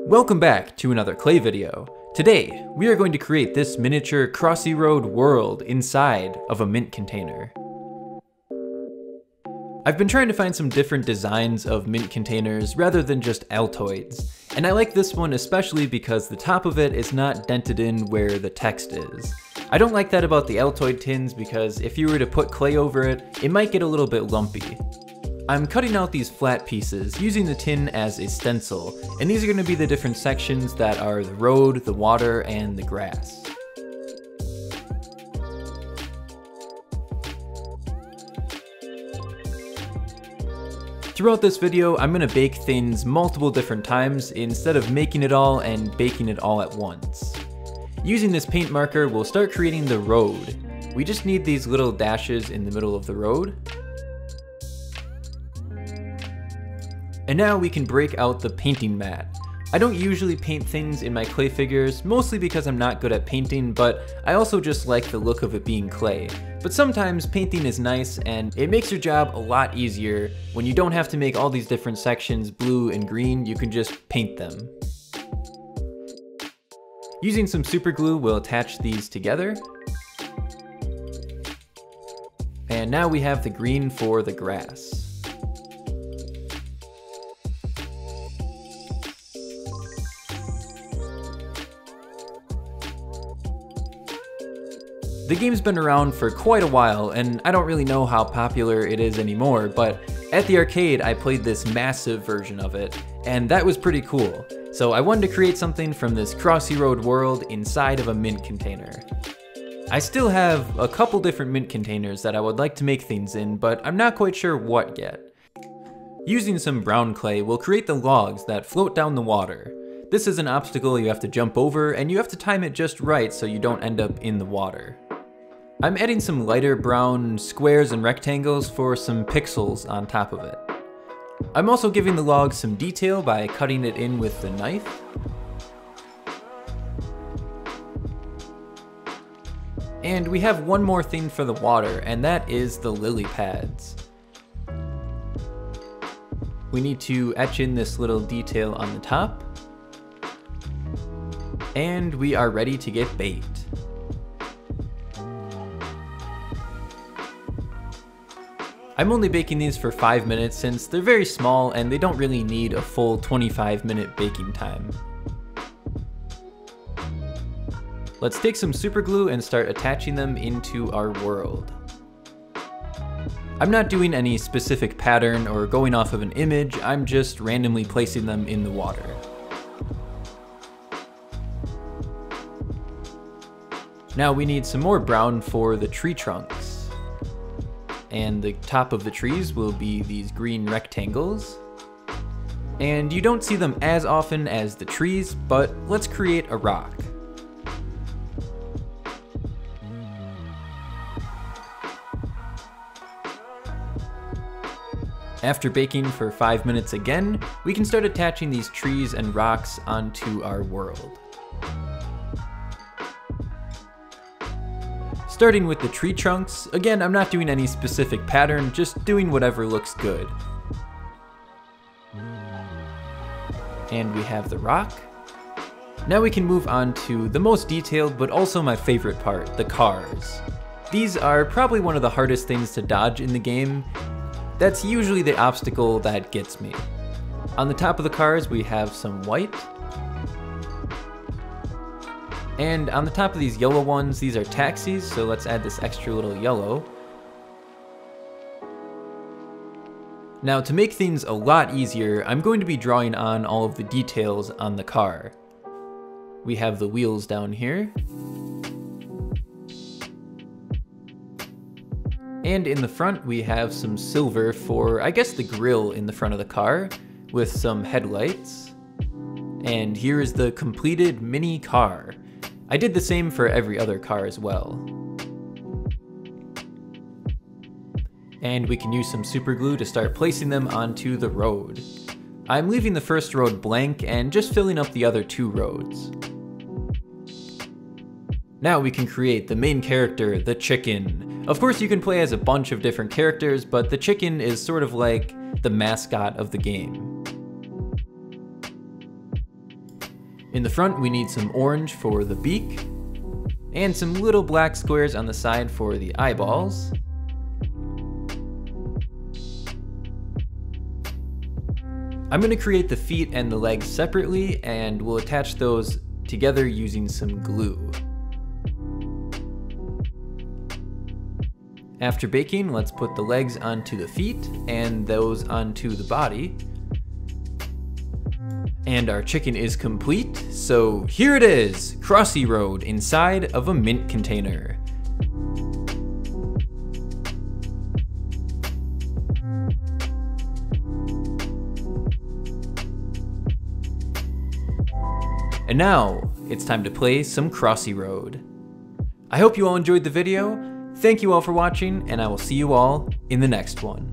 Welcome back to another clay video. Today, we are going to create this miniature Crossy Road world inside of a mint container. I've been trying to find some different designs of mint containers rather than just Altoids, and I like this one especially because the top of it is not dented in where the text is. I don't like that about the Altoid tins because if you were to put clay over it, it might get a little bit lumpy. I'm cutting out these flat pieces using the tin as a stencil, and these are going to be the different sections that are the road, the water, and the grass. Throughout this video, I'm going to bake things multiple different times instead of making it all and baking it all at once. Using this paint marker, we'll start creating the road. We just need these little dashes in the middle of the road. And now we can break out the painting mat. I don't usually paint things in my clay figures, mostly because I'm not good at painting, but I also just like the look of it being clay. But sometimes painting is nice and it makes your job a lot easier. When you don't have to make all these different sections blue and green, you can just paint them. Using some super glue, we'll attach these together. And now we have the green for the grass. The game's been around for quite a while, and I don't really know how popular it is anymore, but at the arcade I played this massive version of it, and that was pretty cool. So I wanted to create something from this Crossy Road world inside of a mint container. I still have a couple different mint containers that I would like to make things in, but I'm not quite sure what yet. Using some brown clay, we'll create the logs that float down the water. This is an obstacle you have to jump over, and you have to time it just right so you don't end up in the water. I'm adding some lighter brown squares and rectangles for some pixels on top of it. I'm also giving the log some detail by cutting it in with the knife. And we have one more thing for the water, and that is the lily pads. We need to etch in this little detail on the top. And we are ready to get baked. I'm only baking these for 5 minutes since they're very small and they don't really need a full 25-minute baking time. Let's take some super glue and start attaching them into our world. I'm not doing any specific pattern or going off of an image, I'm just randomly placing them in the water. Now we need some more brown for the tree trunks. And the top of the trees will be these green rectangles. And you don't see them as often as the trees, but let's create a rock. After baking for 5 minutes again, we can start attaching these trees and rocks onto our world. Starting with the tree trunks, again I'm not doing any specific pattern, just doing whatever looks good. And we have the rock. Now we can move on to the most detailed but also my favorite part, the cars. These are probably one of the hardest things to dodge in the game. That's usually the obstacle that gets me. On the top of the cars we have some white. And on the top of these yellow ones, these are taxis, so let's add this extra little yellow. Now to make things a lot easier, I'm going to be drawing on all of the details on the car. We have the wheels down here. And in the front we have some silver for, I guess, the grille in the front of the car, with some headlights. And here is the completed mini car. I did the same for every other car as well. And we can use some super glue to start placing them onto the road. I'm leaving the first road blank and just filling up the other 2 roads. Now we can create the main character, the chicken. Of course you can play as a bunch of different characters, but the chicken is sort of like the mascot of the game. In the front, we need some orange for the beak, and some little black squares on the side for the eyeballs. I'm going to create the feet and the legs separately, and we'll attach those together using some glue. After baking, let's put the legs onto the feet and those onto the body. And our chicken is complete, so here it is, Crossy Road inside of a mint container. And now, it's time to play some Crossy Road. I hope you all enjoyed the video. Thank you all for watching, and I will see you all in the next one.